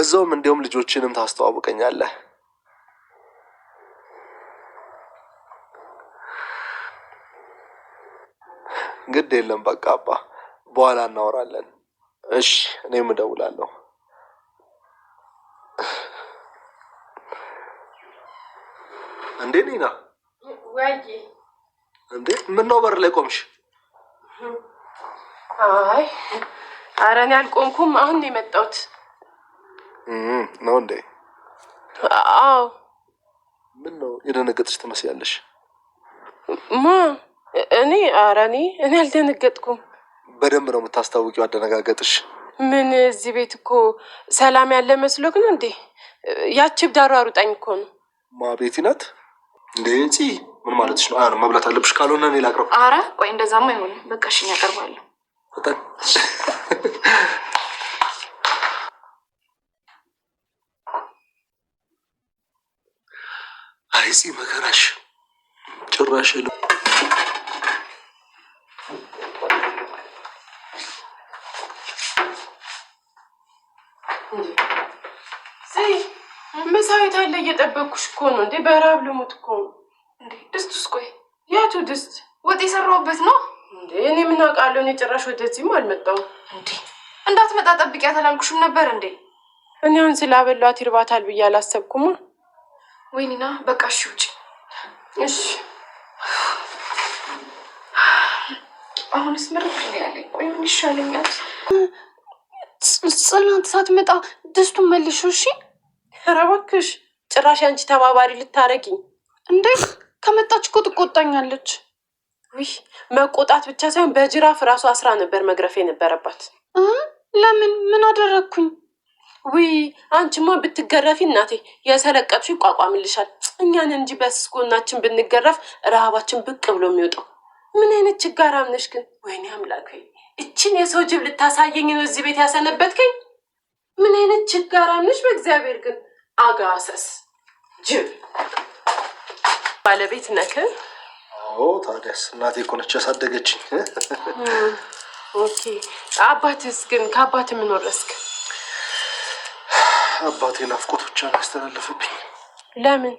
በዛውም እንዲያውም ልጆችንም ታስተዋውቀኛለህ። ግድ የለም በቃ አባ፣ በኋላ እናወራለን። እሺ እኔም እደውላለሁ። እንዴ ኒና፣ ወይ እንዴ ምን ነው በር ላይ ቆምሽ? አይ ኧረ እኔ አልቆምኩም፣ አሁን ነው የመጣሁት። ነው እንዴ? አዎ። ምን ነው የደነገጥሽ ትመስያለሽ? እኔ ኧረ እኔ አልደነገጥኩም። በደንብ ነው የምታስታውቂው አደነጋገጥሽ። ምን እዚህ ቤት እኮ ሰላም ያለ መስሎክ ነው እንዴ? ያቺ ብዳሩ አሩጣኝ እኮ ነው። ማ ቤቲ ናት እንዴ? እንጂ ምን ማለትሽ ነው? አሁን መብላት አለብሽ፣ ካልሆነ እኔ ላቅርብ። ኧረ ቆይ እንደዛማ አይሆንም። በቃ እሺ እኔ አቀርባለሁ። ፈጠን አይዚ መከራሽ ጭራሽ ምሳዊት አለ እየጠበኩሽ እኮ ነው እንዴ? በረሀብ ልሙት እኮ ነው እንዴ? ድስቱስ? ቆይ ያቱ ድስት ወጥ የሰራሁበት ነው እንዴ? እኔ ምን አውቃለሁ? እኔ ጭራሽ ወደዚህም አልመጣሁም እንዴ። እንዳትመጣ ጠብቂያት አላልኩሽም ነበር እንዴ? እኔ አሁን ስላበሏት ይርባታል ብዬ አላሰብኩማ። ወይኒና በቃ እሺ ውጪ። እሺ አሁንስ ምርጥ ነው ያለኝ። ቆይ ምን ይሻለኛል? ጽናት ሳትመጣ ድስቱን መልሹ እሺ። ኧረ እባክሽ ጭራሽ አንቺ ተባባሪ ልታረጊኝ እንዴ? ከመጣች እኮ ትቆጣኛለች። ውይ መቆጣት ብቻ ሳይሆን በጅራፍ ራሱ አስራ ነበር መግረፍ የነበረባት። ለምን? ምን አደረግኩኝ? ውይ አንቺማ ብትገረፊ እናቴ የሰለቀብሽ ይቋቋምልሻል። እኛን እንጂ በስጎናችን ብንገረፍ ረሃባችን ብቅ ብሎ የሚወጣው። ምን አይነት ችጋራም ነሽ ግን! ወይኔ አምላክ፣ እችን የሰው ጅብ ልታሳየኝ ነው እዚህ ቤት ያሰነበትከኝ? ምን አይነት ችጋራም ነሽ በእግዚአብሔር ግን! አጋሰስ ጅብ ባለቤት ነክ። አዎ ታዲያስ እናቴ እኮ ነች ያሳደገችኝ። ኦኬ አባትስ ግን? ከአባት ምን ወረስክ? አባቴ ናፍቆት ብቻ ነው ያስተላለፈብኝ። ለምን?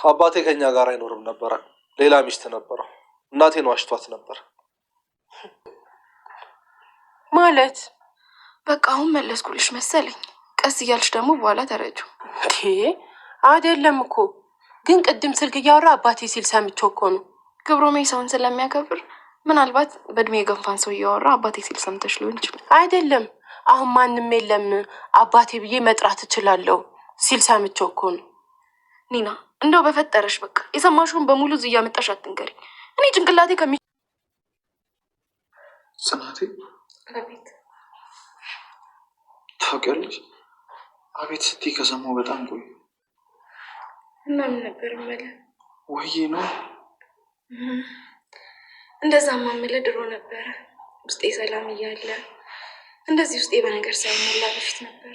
አባቴ ከኛ ጋር አይኖርም ነበረ፣ ሌላ ሚስት ነበረው። እናቴን ዋሽቷት ነበር። ማለት በቃ አሁን መለስኩልሽ መሰለኝ። ቀስ እያልሽ ደግሞ በኋላ ተረጁ። አይደለም እኮ ግን ቅድም ስልክ እያወራ አባቴ ሲል ሰምቼው እኮ ነው። ክብሮሜ ሰውን ስለሚያከብር ምናልባት በእድሜ የገንፋን ሰው እያወራ አባቴ ሲል ሰምተሽ ሊሆን ይችላል። አይደለም አሁን ማንም የለም አባቴ ብዬ መጥራት እችላለሁ ሲል ሰምቼው እኮ ነው። ኒና እንደው በፈጠረሽ በቃ የሰማሽውን በሙሉ እዚህ እያመጣሽ አትንገሪ። እኔ ጭንቅላቴ ጽናቴ አቤት። ታውቂያለሽ፣ አቤት ስትይ ከሰማሁ በጣም ቆይ። እና ምን ነበር የምልህ? ወይ ነው እንደዛማ የምልህ ድሮ ነበረ ውስጤ ሰላም እያለ እንደዚህ ውስጤ በነገር ሳይሞላ በፊት ነበረ።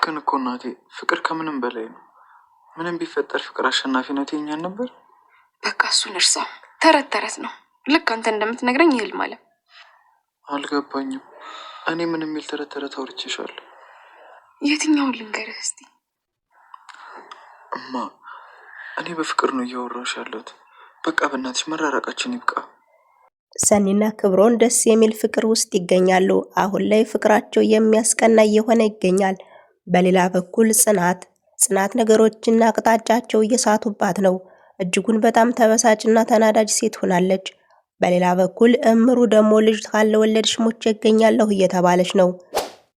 ግን እኮ እናቴ ፍቅር ከምንም በላይ ነው። ምንም ቢፈጠር ፍቅር አሸናፊነት የኛን ነበር። በቃ እሱን እርሳው፣ ተረት ተረት ነው። ልክ አንተ እንደምትነግረኝ ይህልም አለ። አልገባኝም። እኔ ምን የሚል ተረት ተረት አውርቼሻለሁ? የትኛውን ልንገርህ እስቲ? እማ እኔ በፍቅር ነው እያወራሁሽ ያለሁት። በቃ በእናትሽ መራራቃችን ይብቃ። ሰኒና ክብሮን ደስ የሚል ፍቅር ውስጥ ይገኛሉ። አሁን ላይ ፍቅራቸው የሚያስቀና እየሆነ ይገኛል። በሌላ በኩል ጽናት ነገሮችና አቅጣጫቸው እየሳቱባት ነው። እጅጉን በጣም ተበሳጭና ተናዳጅ ሴት ሆናለች። በሌላ በኩል እምሩ ደግሞ ልጅ ካልወለድሽ ሞቼ እገኛለሁ እየተባለች ነው።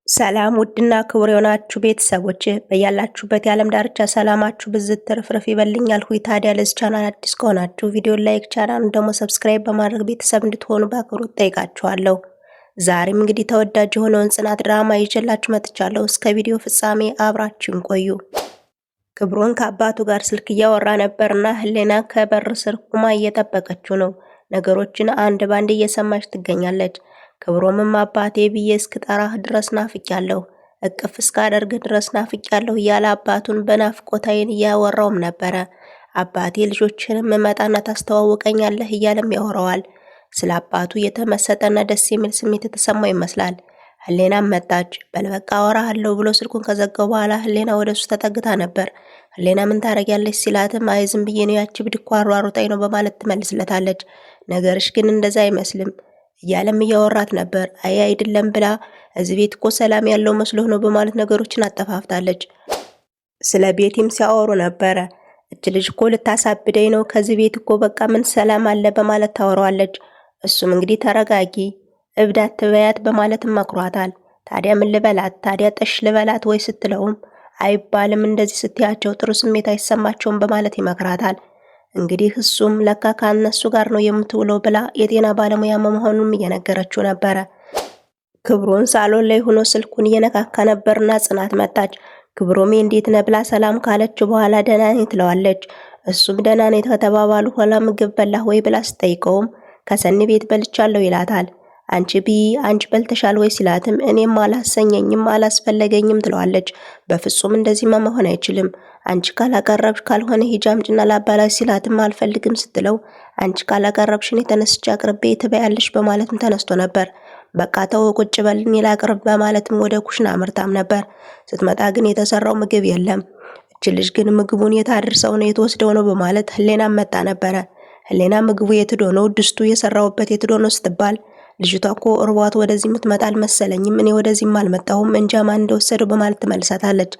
ሰላም ውድና ክቡር የሆናችሁ ቤተሰቦች በያላችሁበት የዓለም ዳርቻ ሰላማችሁ ብዝት ትርፍርፍ ይበልኛል። ሁይ ታዲያ ለዚህ ቻናል አዲስ ከሆናችሁ ቪዲዮ ላይክ፣ ቻናሉን ደግሞ ሰብስክራይብ በማድረግ ቤተሰብ እንድትሆኑ በአክብሮት ጠይቃችኋለሁ። ዛሬም እንግዲህ ተወዳጅ የሆነውን ጽናት ድራማ ይዤላችሁ መጥቻለሁ። እስከ ቪዲዮ ፍጻሜ አብራችሁን ቆዩ። ክብሮን ከአባቱ ጋር ስልክ እያወራ ነበርና ህሌና ከበር ስር ቁማ እየጠበቀችው ነው። ነገሮችን አንድ ባንድ እየሰማች ትገኛለች። ክብሮምም አባቴ ብዬ እስክጠራህ ድረስ ናፍቄያለሁ፣ እቅፍ እስካደርግ ድረስ ናፍቄያለሁ እያለ አባቱን በናፍቆት ዓይን እያወራውም ነበረ። አባቴ ልጆችንም መጣና ታስተዋውቀኛለህ እያለም ያወራዋል። ስለ አባቱ የተመሰጠና ደስ የሚል ስሜት የተሰማው ይመስላል። ህሌናም መጣች። በልበቃ አወራለሁ ብሎ ስልኩን ከዘጋው በኋላ ህሌና ወደሱ ተጠግታ ነበር። ህሌና ምን ታረጊያለሽ ሲላትም አይ ዝም ብዬ ነው ያቺ ብድኳ አሯሩጣኝ ነው በማለት ትመልስለታለች። ነገርሽ ግን እንደዛ አይመስልም እያለም እያወራት ነበር። አይ አይደለም ብላ እዚህ ቤት እኮ ሰላም ያለው መስሎ ነው በማለት ነገሮችን አጠፋፍታለች። ስለ ቤቲም ሲያወሩ ነበረ። እች ልጅ እኮ ልታሳብደኝ ነው ከዚህ ቤት እኮ በቃ ምን ሰላም አለ በማለት ታወራዋለች። እሱም እንግዲህ ተረጋጊ እብድ አትበያት በማለትም መክሯታል። ታዲያ ምን ልበላት ታዲያ ጠሽ ልበላት ወይ ስትለውም አይባልም እንደዚህ ስትያቸው ጥሩ ስሜት አይሰማቸውም በማለት ይመክራታል። እንግዲህ እሱም ለካ ከእነሱ ጋር ነው የምትውለው ብላ የጤና ባለሙያ መሆኑንም እየነገረችው ነበረ። ክብሮን ሳሎን ላይ ሆኖ ስልኩን እየነካካ ነበርና ጽናት መጣች። ክብሮሜ እንዴት ነህ ብላ ሰላም ካለች በኋላ ደህና ነኝ ትለዋለች። እሱም ደህና ነኝ ከተባባሉ ኋላ ምግብ በላህ ወይ ብላ ስጠይቀውም ከሰኒ ቤት በልቻለሁ ይላታል። አንቺ አንቺ በልተሻል ወይ ሲላትም እኔም አላሰኘኝም አላስፈለገኝም ትለዋለች። በፍጹም እንደዚህማ መሆን አይችልም አንቺ ካላቀረብሽ ካልሆነ ሂጂ አምጪና ላባላሽ ሲላትም አልፈልግም ስትለው አንቺ ካላቀረብሽ እኔ ተነስቼ አቅርቤ ትበያለሽ በማለትም ተነስቶ ነበር። በቃ ተው ቁጭ በልኝ ላቅርብ በማለትም ወደ ኩሽና አምርታም ነበር። ስትመጣ ግን የተሰራው ምግብ የለም። እች ልጅ ግን ምግቡን የታድርሰው ነው የተወስደው ነው በማለት ህሌና መጣ ነበረ። ህሌና ምግቡ የትዶ ነው ድስቱ የሰራውበት የትዶ ነው ስትባል ልጅቷ እኮ እርቧት ወደዚህ ምትመጣ አልመሰለኝም እኔ ወደዚህም አልመጣሁም እንጃ ማን እንደወሰደው በማለት ትመልሳታለች።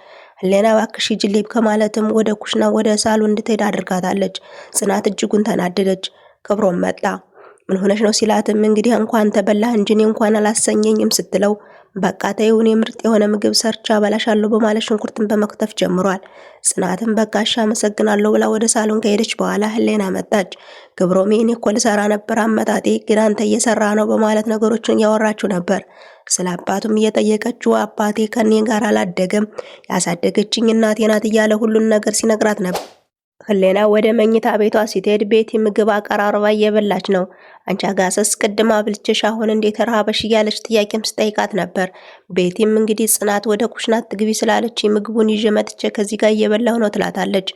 ህሌና እባክሽ ሂጂልኝ ከማለትም ወደ ኩሽና ወደ ሳሎን እንድትሄድ አድርጋታለች። ጽናት እጅጉን ተናደደች። ክብሮም መጣ። ምን ሆነሽ ነው ሲላትም እንግዲህ እንኳን ተበላህ እንጂ እኔ እንኳን አላሰኘኝም ስትለው በቃ ተይው እኔ ምርጥ የሆነ ምግብ ሰርቻ አበላሻለሁ በማለት ሽንኩርትን በመክተፍ ጀምሯል። ጽናትም በቃ እሺ አመሰግናለሁ ብላ ወደ ሳሎን ከሄደች በኋላ ህሌና መጣች። ክብሮሜ እኔ እኮ ልሰራ ነበር አመጣጤ ግን አንተ እየሰራ ነው በማለት ነገሮችን እያወራችው ነበር። ስለ አባቱም እየጠየቀችው አባቴ ከኔ ጋር አላደገም ያሳደገችኝ እናቴ ናት እያለ ሁሉን ነገር ሲነግራት ነበር። ህሌና ወደ መኝታ ቤቷ ስትሄድ ቤቲ ምግብ አቀራርባ እየበላች ነው። አንቺ አጋሰስ ቅድም አብልቼሽ አሁን እንዴት ረሃበሽ እያለች ጥያቄም ስጠይቃት ነበር። ቤቲም እንግዲህ ጽናት ወደ ኩሽና ትግቢ ስላለች ምግቡን ይዤ መጥቼ ከዚህ ጋር እየበላሁ ነው ትላታለች።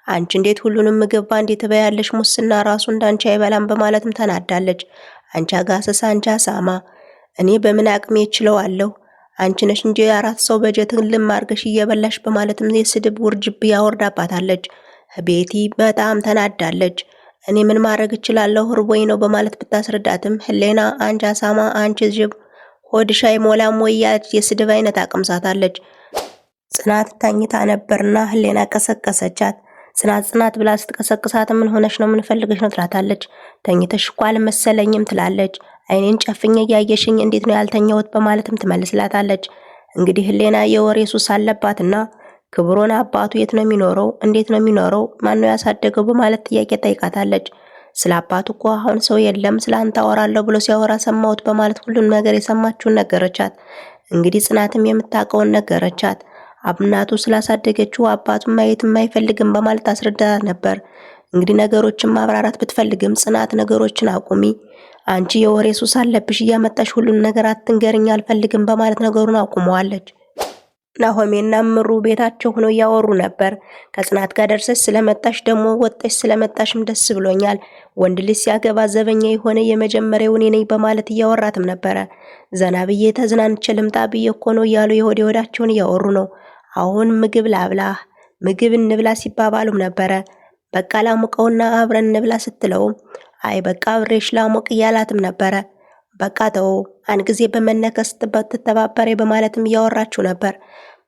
አንቺ እንዴት ሁሉንም ምግብ ባንዴ ትበያለሽ? ሙስና ራሱ እንዳንቺ አይበላም በማለትም ተናዳለች። አንቺ አጋሰስ አንቺ አሳማ እኔ በምን አቅሜ እችለዋለሁ? አንቺ ነሽ እንጂ አራት ሰው በጀትን ልማርገሽ እየበላሽ በማለትም የስድብ ውርጅብ ያወርዳባታለች። ቤቲ በጣም ተናዳለች። እኔ ምን ማድረግ እችላለሁ ርቦኝ ነው በማለት ብታስረዳትም ህሌና አንቺ አሳማ አንቺ ጅብ ሆድሽ አይሞላም ወይ የስድብ አይነት አቅምሳታለች። ጽናት ተኝታ ነበርና ህሌና ቀሰቀሰቻት። ጽናት ብላ ስትቀሰቅሳት ምን ሆነሽ ነው ምን ፈልገሽ ነው ትላታለች። ተኝተሽ እኮ አልመሰለኝም ትላለች። አይኔን ጨፍኜ እያየሽኝ እንዴት ነው ያልተኛሁት በማለትም ትመልስላታለች። እንግዲህ ህሌና የወሬ ሱስ አለባትና ክብሮን አባቱ የት ነው የሚኖረው? እንዴት ነው የሚኖረው? ማን ነው ያሳደገው? በማለት ጥያቄ ጠይቃታለች። ስለ አባቱ እኮ አሁን ሰው የለም ስላንተ አወራለሁ ብሎ ሲያወራ ሰማሁት በማለት ሁሉን ነገር የሰማችውን ነገረቻት። እንግዲህ ጽናትም የምታውቀውን ነገረቻት። እናቱ ስላሳደገችው አባቱን ማየት የማይፈልግም በማለት አስረዳት ነበር። እንግዲህ ነገሮችን ማብራራት ብትፈልግም ጽናት ነገሮችን አቁሚ፣ አንቺ የወሬ ሱስ አለብሽ እያመጣሽ ሁሉን ነገር አትንገርኝ አልፈልግም በማለት ነገሩን አቁመዋለች። ናሆሜና ምሩ ቤታቸው ሆነው እያወሩ ነበር። ከጽናት ጋር ደርሰሽ ስለመጣሽ ደግሞ ወጥተሽ ስለመጣሽም ደስ ብሎኛል። ወንድ ልጅ ሲያገባ ዘበኛ የሆነ የመጀመሪያው እኔ ነኝ በማለት እያወራትም ነበረ። ዘና ብዬ ተዝናንቼ ልምጣ ብዬ እኮ ነው እያሉ የሆድ የሆዳቸውን እያወሩ ነው። አሁን ምግብ ላብላህ ምግብ እንብላ ሲባባሉም ነበረ። በቃ ላሙቀውና አብረን እንብላ ስትለውም አይ በቃ አብሬሽ ላሙቅ እያላትም ነበረ። በቃ ተው አንድ ጊዜ በመነከስ ትተባበሬ በማለትም እያወራችው ነበር።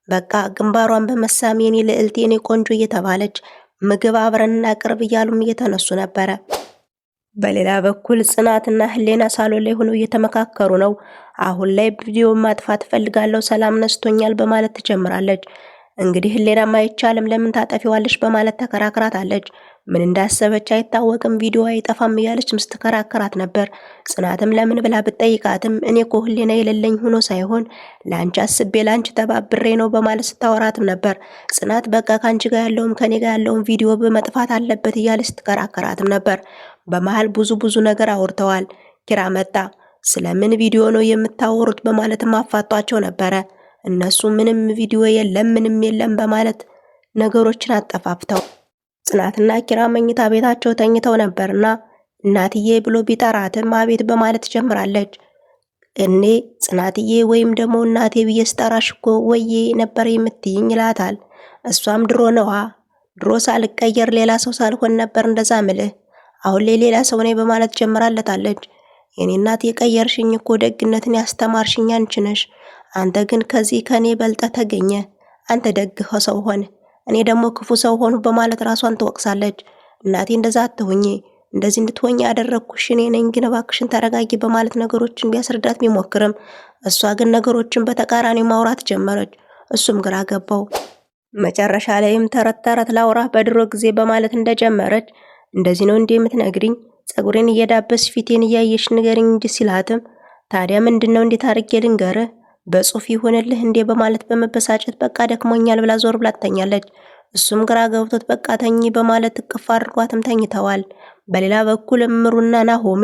በቃ ግንባሯን በመሳም የኔ ልዕልት የኔ ቆንጆ እየተባለች ምግብ አብረን እናቅርብ እያሉም እየተነሱ ነበረ። በሌላ በኩል ጽናትና ህሌና ሳሎን ላይ ሆነው እየተመካከሩ ነው። አሁን ላይ ቪዲዮ ማጥፋት ፈልጋለሁ ሰላም ነስቶኛል በማለት ትጀምራለች። እንግዲህ ህሌናም አይቻልም ለምን ታጠፊዋለሽ በማለት ተከራክራታለች። ምን እንዳሰበች አይታወቅም ቪዲዮ አይጠፋም እያለች ምስትከራከራት ነበር። ጽናትም ለምን ብላ ብትጠይቃትም እኔ እኮ ህሌና የሌለኝ ሆኖ ሳይሆን ላንቺ አስቤ ላንቺ ተባብሬ ነው በማለት ስታወራትም ነበር። ጽናት በቃ ካንቺ ጋር ያለውም ከኔ ጋር ያለውም ቪዲዮ በመጥፋት አለበት እያለች ስትከራከራትም ነበር። በመሃል ብዙ ነገር አውርተዋል። ኪራ መጣ። ስለምን ቪዲዮ ነው የምታወሩት በማለትም አፋጧቸው ነበረ። እነሱ ምንም ቪዲዮ የለም ምንም የለም በማለት ነገሮችን አጠፋፍተው ጽናትና ኪራ መኝታ ቤታቸው ተኝተው ነበርና እናትዬ ብሎ ቢጠራትም አቤት በማለት ጀምራለች። እኔ ጽናትዬ ወይም ደግሞ እናቴ ብዬ ስጠራሽ እኮ ወዬ ነበር የምትይኝ ይላታል። እሷም ድሮ ነዋ፣ ድሮ ሳልቀየር ሌላ ሰው ሳልሆን ነበር እንደዛ ምልህ፣ አሁን ላይ ሌላ ሰው ነኝ በማለት ጀምራለታለች። የኔ እናት የቀየርሽኝ እኮ ደግነትን ያስተማርሽኝ አንቺ ነሽ። አንተ ግን ከዚህ ከኔ በልጠ ተገኘ። አንተ ደግ ሰው ሆነ፣ እኔ ደግሞ ክፉ ሰው ሆኑ በማለት ራሷን ትወቅሳለች። እናቴ እንደዛ አትሁኚ፣ እንደዚህ እንድትሆኚ ያደረግኩሽ እኔ ነኝ፣ ግን እባክሽን ተረጋጊ በማለት ነገሮችን ቢያስረዳት ቢሞክርም እሷ ግን ነገሮችን በተቃራኒ ማውራት ጀመረች። እሱም ግራ ገባው። መጨረሻ ላይም ተረት ተረት ላውራ በድሮ ጊዜ በማለት እንደጀመረች እንደዚህ ነው እንዴ የምትነግሪኝ? ጸጉሬን እየዳበስ ፊቴን እያየሽ ንገሪኝ እንጂ ሲላትም ታዲያ ምንድነው እንዴት አድርጌ ልንገርህ? በጽሁፍ ይሆንልህ እንዴ በማለት በመበሳጨት በቃ ደክሞኛል ብላ ዞር ብላ ትተኛለች። እሱም ግራ ገብቶት በቃ ተኚ በማለት እቅፍ አድርጓትም ተኝተዋል። በሌላ በኩል እምሩና ናሆሜ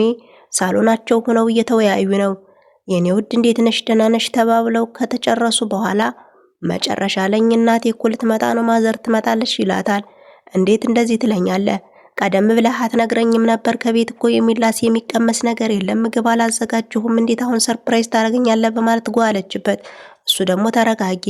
ሳሎናቸው ሆነው እየተወያዩ ነው። የኔ ውድ እንዴት ነሽ ደህና ነሽ ተባብለው ከተጨረሱ በኋላ መጨረሻ ላይ እናቴ እኮ ልትመጣ ነው ማዘር ትመጣለች ይላታል። እንዴት እንደዚህ ትለኛለህ? ቀደም ብለህ አትነግረኝም ነበር? ከቤት እኮ የሚላስ የሚቀመስ ነገር የለም፣ ምግብ አላዘጋጀሁም፣ እንዴት አሁን ሰርፕራይዝ ታደርገኛለህ? በማለት ጓለችበት። እሱ ደግሞ ተረጋጊ፣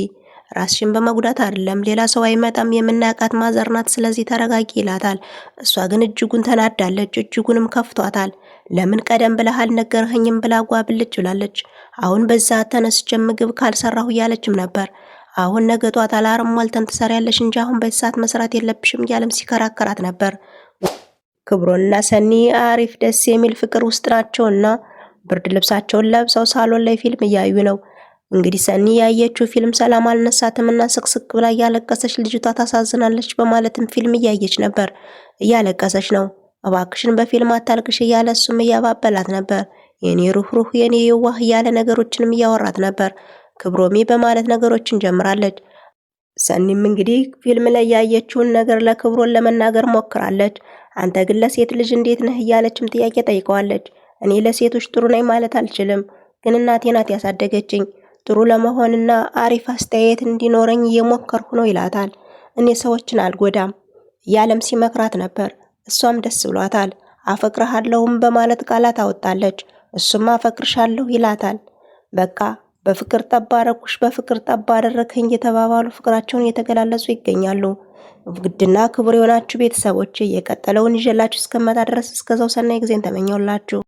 ራስሽን በመጉዳት አይደለም፣ ሌላ ሰው አይመጣም፣ የምናውቃት ማዘር ናት፣ ስለዚህ ተረጋጊ ይላታል። እሷ ግን እጅጉን ተናዳለች፣ እጅጉንም ከፍቷታል። ለምን ቀደም ብለህ አልነገርኸኝም ብላ ጓብልጭ ብላለች። አሁን በዛ ተነስቼ ምግብ ካልሰራሁ እያለችም ነበር። አሁን ነገ ጧት አላርም ሞልተን ትሰሪያለሽ እንጂ አሁን በሰዓት መስራት የለብሽም እያለም ሲከራከራት ነበር። ክብሮንና ሰኒ አሪፍ ደስ የሚል ፍቅር ውስጥ ናቸውና ብርድ ልብሳቸውን ለብሰው ሳሎን ላይ ፊልም እያዩ ነው። እንግዲህ ሰኒ ያየችው ፊልም ሰላም አልነሳትምና ስቅስቅ ብላ እያለቀሰች ልጅቷ ታሳዝናለች በማለትም ፊልም እያየች ነበር። እያለቀሰች ነው። እባክሽን በፊልም አታልቅሽ እያለ እሱም እያባበላት ነበር። የኔ ሩህሩህ የኔ የዋህ እያለ ነገሮችንም እያወራት ነበር። ክብሮሚ በማለት ነገሮችን ጀምራለች። ሰኒም እንግዲህ ፊልም ላይ ያየችውን ነገር ለክብሮን ለመናገር ሞክራለች። አንተ ግን ለሴት ልጅ እንዴት ነህ እያለችም ጥያቄ ጠይቀዋለች። እኔ ለሴቶች ጥሩ ነኝ ማለት አልችልም፣ ግን እናቴ ናት ያሳደገችኝ። ጥሩ ለመሆንና አሪፍ አስተያየት እንዲኖረኝ እየሞከርኩ ነው ይላታል። እኔ ሰዎችን አልጎዳም እያለም ሲመክራት ነበር። እሷም ደስ ብሏታል። አፈቅርሃለሁም በማለት ቃላት አወጣለች። እሱም አፈቅርሻለሁ ይላታል። በቃ በፍቅር ጠባ አደረኩሽ፣ በፍቅር ጠባ አደረከኝ እየተባባሉ ፍቅራቸውን እየተገላለጹ ይገኛሉ። ውድና ክቡር የሆናችሁ ቤተሰቦች የቀጠለውን ይዤላችሁ እስከመጣ ድረስ እስከዛው ሰናይ ጊዜን ተመኘውላችሁ።